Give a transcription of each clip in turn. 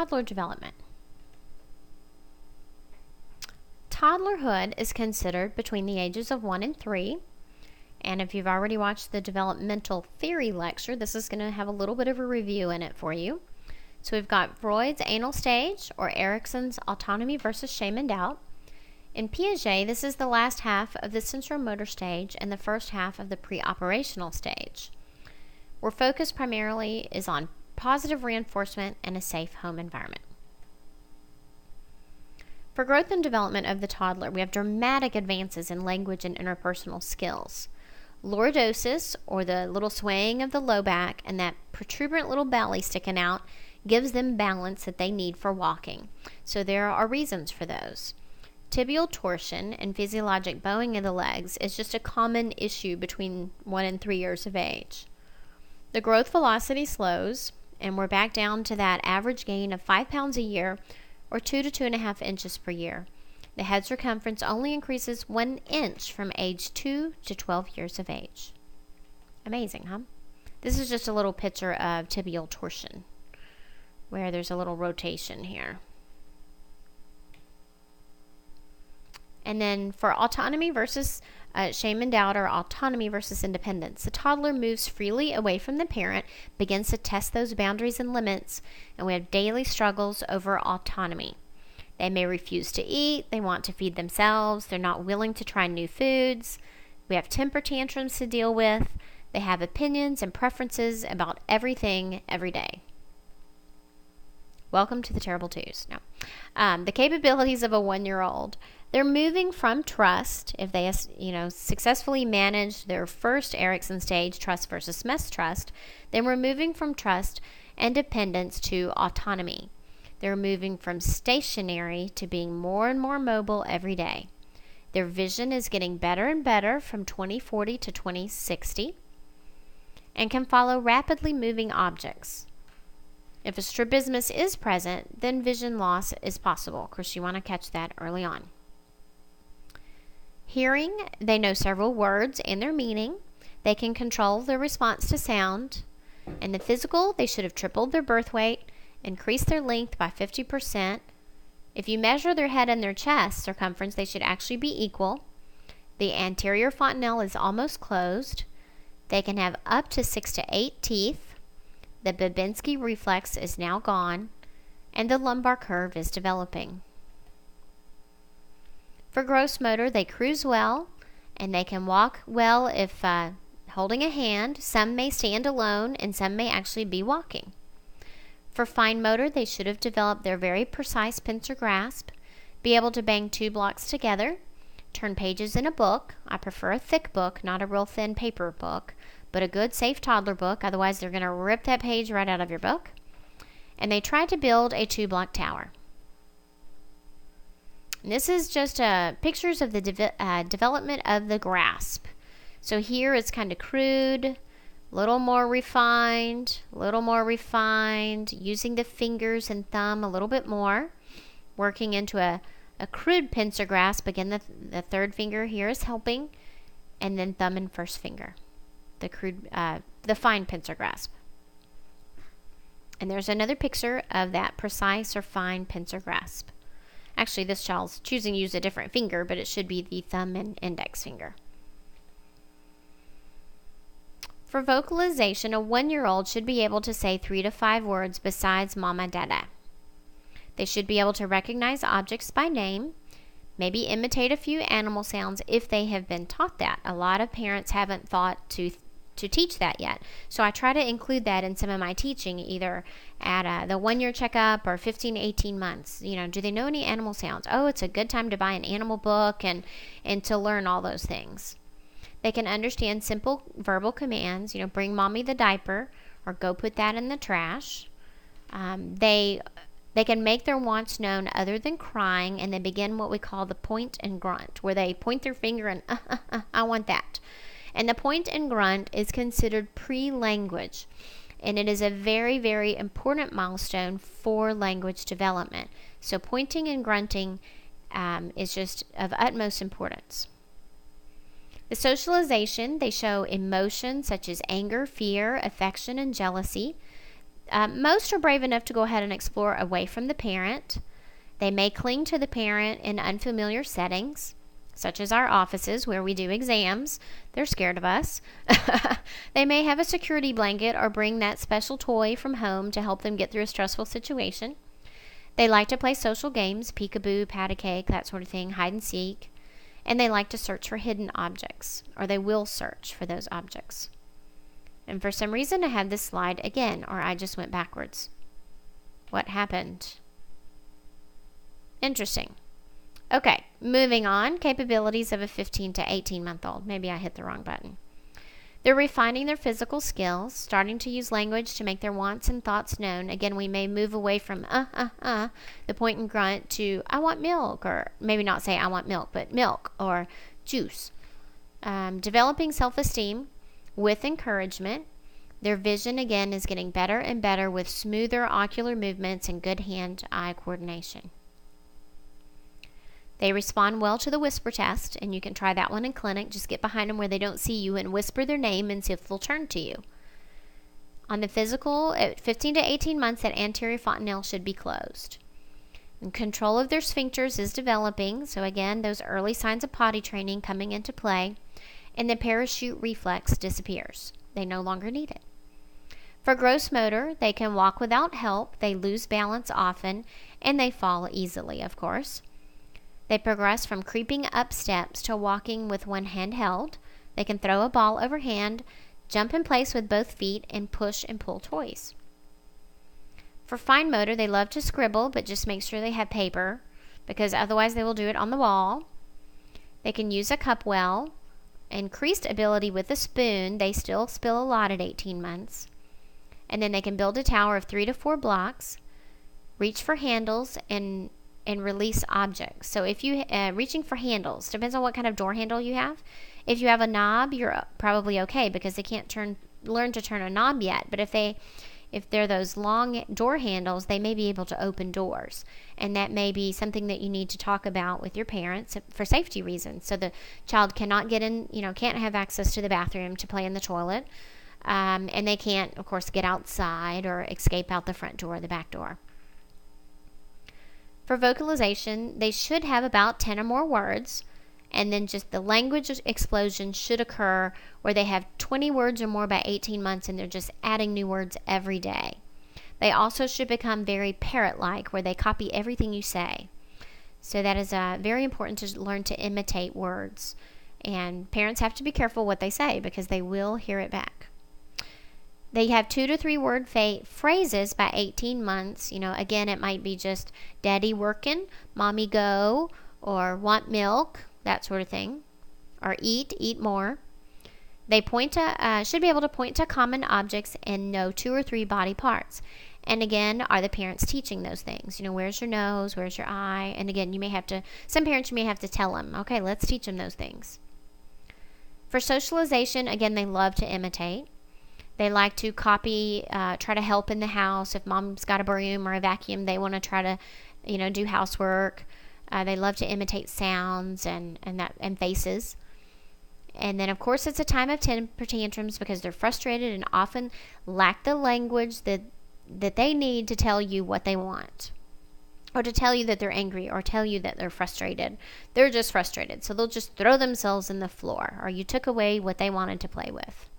toddler development. Toddlerhood is considered between the ages of 1 and 3. And if you've already watched the developmental theory lecture, this is going to have a little bit of a review in it for you. So we've got Freud's anal stage, or Erikson's autonomy versus shame and doubt. In Piaget, this is the last half of the sensorimotor stage and the first half of the pre-operational stage, where focus primarily is on positive reinforcement and a safe home environment. For growth and development of the toddler, we have dramatic advances in language and interpersonal skills. Lordosis, or the little swaying of the low back and that protuberant little belly sticking out, gives them balance that they need for walking. So there are reasons for those. Tibial torsion and physiologic bowing of the legs is just a common issue between 1 and 3 years of age. The growth velocity slows, and we're back down to that average gain of 5 pounds a year, or 2 to 2.5 inches per year. The head circumference only increases 1 inch from age 2 to 12 years of age. Amazing, huh? This is just a little picture of tibial torsion, where there's a little rotation here. And then for autonomy versus shame and doubt, or autonomy versus independence, the toddler moves freely away from the parent, begins to test those boundaries and limits, and we have daily struggles over autonomy. They may refuse to eat, they want to feed themselves, they're not willing to try new foods, we have temper tantrums to deal with, they have opinions and preferences about everything every day. Welcome to the terrible twos. No. The capabilities of a 1-year-old. They're moving from trust, if they successfully manage their first Erikson stage, trust versus mistrust, then we're moving from trust and dependence to autonomy. They're moving from stationary to being more and more mobile every day. Their vision is getting better and better from 2040 to 2060 and can follow rapidly moving objects. If a strabismus is present, then vision loss is possible. Of course, you want to catch that early on. Hearing, they know several words and their meaning. They can control their response to sound. And the physical, they should have tripled their birth weight, increased their length by 50%. If you measure their head and their chest circumference, they should actually be equal. The anterior fontanelle is almost closed. They can have up to 6 to 8 teeth. The Babinski reflex is now gone, and the lumbar curve is developing. For gross motor, they cruise well, and they can walk well if holding a hand. Some may stand alone, and some may actually be walking. For fine motor, they should have developed their very precise pincer grasp, be able to bang 2 blocks together, turn pages in a book. I prefer a thick book, not a real thin paper book, but a good, safe toddler book. Otherwise, they're going to rip that page right out of your book. And they tried to build a 2-block tower. And this is just pictures of the development of the grasp. So here it's kind of crude, a little more refined, using the fingers and thumb a little bit more, working into a crude pincer grasp. Again, the third finger here is helping, and then thumb and first finger. The fine pincer grasp. And there's another picture of that precise or fine pincer grasp. Actually, this child's choosing to use a different finger, but it should be the thumb and index finger. For vocalization, a 1-year-old should be able to say 3 to 5 words besides mama, dada. They should be able to recognize objects by name, maybe imitate a few animal sounds if they have been taught that. A lot of parents haven't thought to teach that yet. So I try to include that in some of my teaching, either at the 1-year checkup or 15 to 18 months. Do they know any animal sounds? Oh, it's a good time to buy an animal book and to learn all those things. They can understand simple verbal commands, bring mommy the diaper, or go put that in the trash. They can make their wants known other than crying, and they begin what we call the point and grunt, where they point their finger and, I want that. And the point and grunt is considered pre-language, and it is a very, very important milestone for language development. So pointing and grunting is just of utmost importance. The socialization, they show emotions such as anger, fear, affection, and jealousy. Most are brave enough to go ahead and explore away from the parent. They may cling to the parent in unfamiliar settings, such as our offices where we do exams. They're scared of us. They may have a security blanket or bring that special toy from home to help them get through a stressful situation. They like to play social games, peekaboo, pat a cake, that sort of thing, hide and seek. And they like to search for hidden objects, or they will search for those objects. And for some reason I had this slide again, or I just went backwards. What happened? Interesting. Okay, moving on. Capabilities of a 15 to 18 month old. Maybe I hit the wrong button. They're refining their physical skills, starting to use language to make their wants and thoughts known. Again, we may move away from the point and grunt to I want milk, or maybe not say I want milk, but milk or juice. Developing self-esteem with encouragement. Their vision, again, is getting better and better with smoother ocular movements and good hand-eye coordination. They respond well to the whisper test, and you can try that one in clinic. Just get behind them where they don't see you and whisper their name and see if they'll turn to you. On the physical, at 15 to 18 months, that anterior fontanelle should be closed. And control of their sphincters is developing, so again, those early signs of potty training coming into play, and the parachute reflex disappears. They no longer need it. For gross motor, they can walk without help, they lose balance often, and they fall easily, of course. They progress from creeping up steps to walking with one hand held. They can throw a ball overhand, jump in place with both feet, and push and pull toys. For fine motor, they love to scribble, but just make sure they have paper, because otherwise they will do it on the wall. They can use a cup well. Increased ability with a spoon. They still spill a lot at 18 months. And then they can build a tower of 3 to 4 blocks, reach for handles, and release objects. So if you reaching for handles, depends on what kind of door handle you have. If you have a knob, you're probably okay because they can't learn to turn a knob yet. But if they're those long door handles, they may be able to open doors, and that may be something that you need to talk about with your parents for safety reasons. So the child cannot get in, can't have access to the bathroom to play in the toilet, and they can't, of course, get outside or escape out the front door or the back door. For vocalization, they should have about 10 or more words, and then just the language explosion should occur where they have 20 words or more by 18 months, and they're just adding new words every day. They also should become very parrot-like, where they copy everything you say. So that is very important to learn to imitate words, and parents have to be careful what they say because they will hear it back. They have 2 to 3 word phrases by 18 months. Again, it might be just daddy working, mommy go, or want milk, that sort of thing. Or eat more. They should be able to point to common objects and know 2 or 3 body parts. And again, are the parents teaching those things? Where's your nose? Where's your eye? And again, some parents you may have to tell them, okay, let's teach them those things. For socialization, again, they love to imitate. They like to copy, try to help in the house. If mom's got a broom or a vacuum, they want to try to, do housework. They love to imitate sounds and faces. And then, of course, it's a time of temper tantrums because they're frustrated and often lack the language that they need to tell you what they want, or to tell you that they're angry, or tell you that they're frustrated. They're just frustrated, so they'll just throw themselves in the floor, or you took away what they wanted to play with.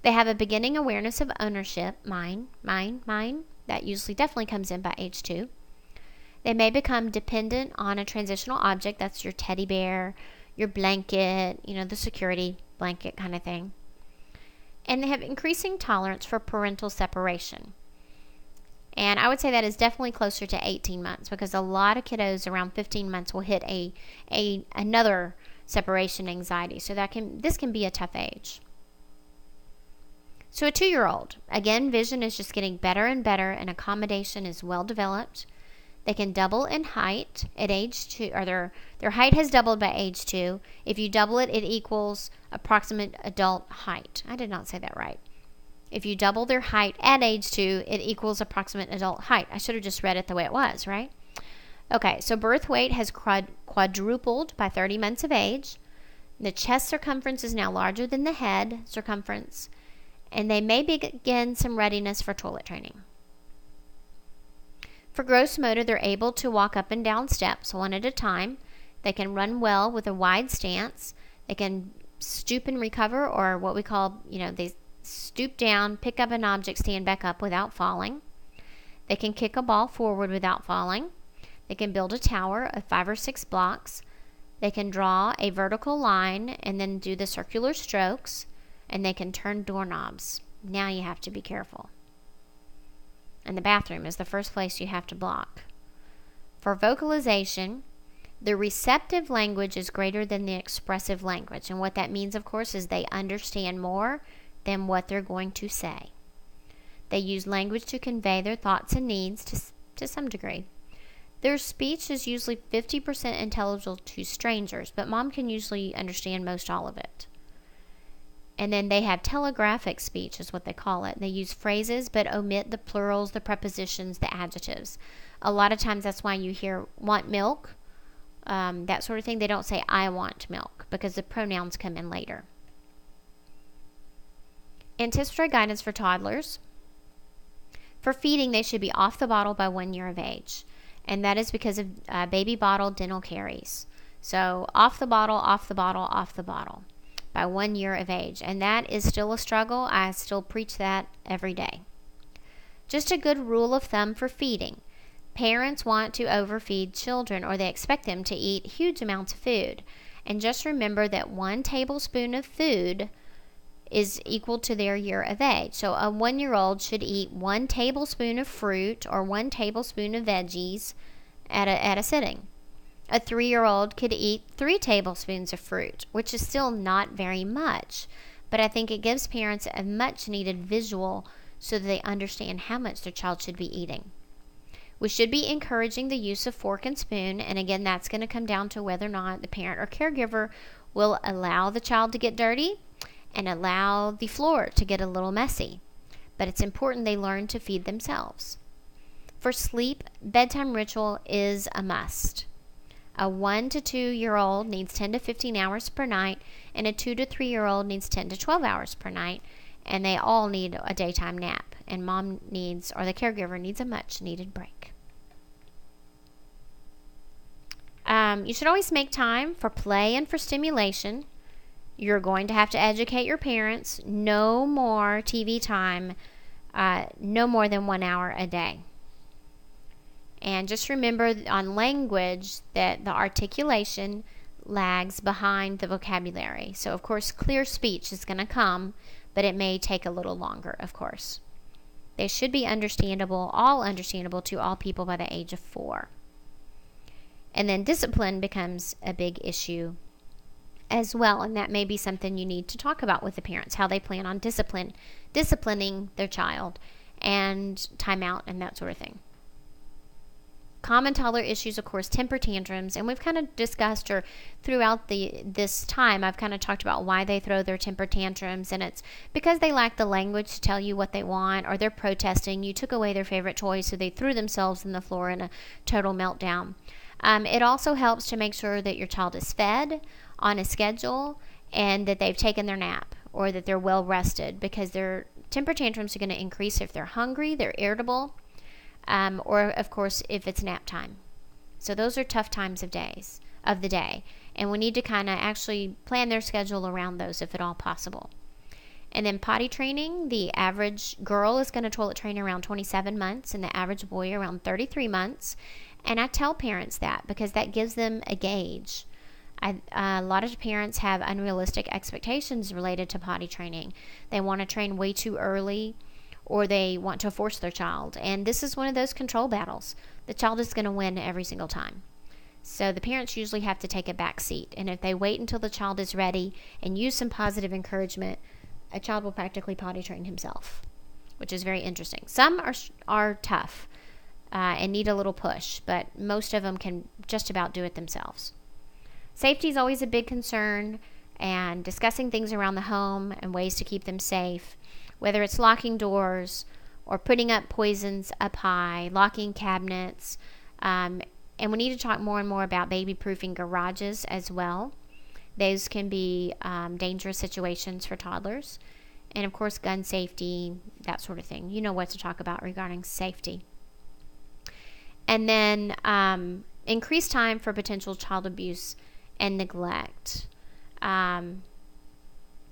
They have a beginning awareness of ownership, mine. That usually definitely comes in by age 2. They may become dependent on a transitional object. That's your teddy bear, your blanket, the security blanket kind of thing. And they have increasing tolerance for parental separation. And I would say that is definitely closer to 18 months because a lot of kiddos around 15 months will hit another separation anxiety. So this can be a tough age. So a 2-year-old, again, vision is just getting better and better, and accommodation is well developed. They can double in height at age 2, or their height has doubled by age 2. If you double it, it equals approximate adult height. I did not say that right. If you double their height at age 2, it equals approximate adult height. I should have just read it the way it was, right? Okay, so birth weight has quadrupled by 30 months of age. The chest circumference is now larger than the head circumference. and they may begin some readiness for toilet training. For gross motor, they're able to walk up and down steps one at a time. They can run well with a wide stance. They can stoop and recover, or what we call, they stoop down, pick up an object, stand back up without falling. They can kick a ball forward without falling. They can build a tower of 5 or 6 blocks. They can draw a vertical line and then do the circular strokes, and they can turn doorknobs. Now you have to be careful. And the bathroom is the first place you have to block. For vocalization, the receptive language is greater than the expressive language. And what that means, of course, is they understand more than what they're going to say. They use language to convey their thoughts and needs to some degree. Their speech is usually 50% intelligible to strangers, but mom can usually understand most all of it. And then they have telegraphic speech, is what they call it. They use phrases but omit the plurals, the prepositions, the adjectives. A lot of times that's why you hear want milk, that sort of thing. They don't say I want milk because the pronouns come in later. Anticipatory guidance for toddlers. For feeding, they should be off the bottle by 1 year of age. And that is because of baby bottle dental caries. So off the bottle, off the bottle, off the bottle by 1 year of age. And that is still a struggle. I still preach that every day. Just a good rule of thumb for feeding. Parents want to overfeed children, or they expect them to eat huge amounts of food. And just remember that 1 tablespoon of food is equal to their year of age. So a 1-year-old should eat 1 tablespoon of fruit or 1 tablespoon of veggies at a sitting. A 3-year-old could eat 3 tablespoons of fruit, which is still not very much, but I think it gives parents a much needed visual so that they understand how much their child should be eating. We should be encouraging the use of fork and spoon, and again, that's going to come down to whether or not the parent or caregiver will allow the child to get dirty and allow the floor to get a little messy. But it's important they learn to feed themselves. For sleep, bedtime ritual is a must. A 1 to 2-year-old needs 10 to 15 hours per night, and a 2 to 3-year-old needs 10 to 12 hours per night, and they all need a daytime nap, and mom needs, or the caregiver needs, a much needed break. You should always make time for play and for stimulation. You're going to have to educate your parents. No more TV time, no more than 1 hour a day. And just remember on language that the articulation lags behind the vocabulary. So, of course, clear speech is going to come, but it may take a little longer, of course. They should be all understandable to all people by the age of 4. And then discipline becomes a big issue as well, and that may be something you need to talk about with the parents, how they plan on disciplining their child, and timeout and that sort of thing. Common toddler issues, of course, temper tantrums, and we've kind of discussed, or throughout this time, I've kind of talked about why they throw their temper tantrums, and it's because they lack the language to tell you what they want, or they're protesting. You took away their favorite toy, so they threw themselves on the floor in a total meltdown. It also helps to make sure that your child is fed on a schedule and that they've taken their nap or that they're well rested, because their temper tantrums are going to increase if they're hungry, they're irritable, or of course if it's nap time. So those are tough times of the day, and we need to kind of actually plan their schedule around those if at all possible. And then potty training, the average girl is going to toilet train around 27 months and the average boy around 33 months. And I tell parents that because that gives them a gauge. A lot of parents have unrealistic expectations related to potty training. They want to train way too early, or they want to force their child. And this is one of those control battles. The child is going to win every single time. So the parents usually have to take a back seat. And if they wait until the child is ready and use some positive encouragement, a child will practically potty train himself, which is very interesting. Some are tough and need a little push, but most of them can just about do it themselves. Safety is always a big concern, and discussing things around the home and ways to keep them safe, whether it's locking doors or putting up poisons up high, locking cabinets, and we need to talk more and more about baby-proofing garages as well. Those can be dangerous situations for toddlers. And of course, gun safety, that sort of thing. You know what to talk about regarding safety. And then increase time for potential child abuse and neglect.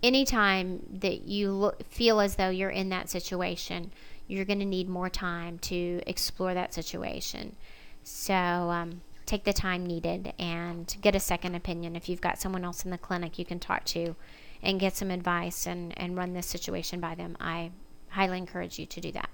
Anytime that you feel as though you're in that situation, you're going to need more time to explore that situation. So take the time needed and get a second opinion. If you've got someone else in the clinic you can talk to and get some advice and run this situation by them, I highly encourage you to do that.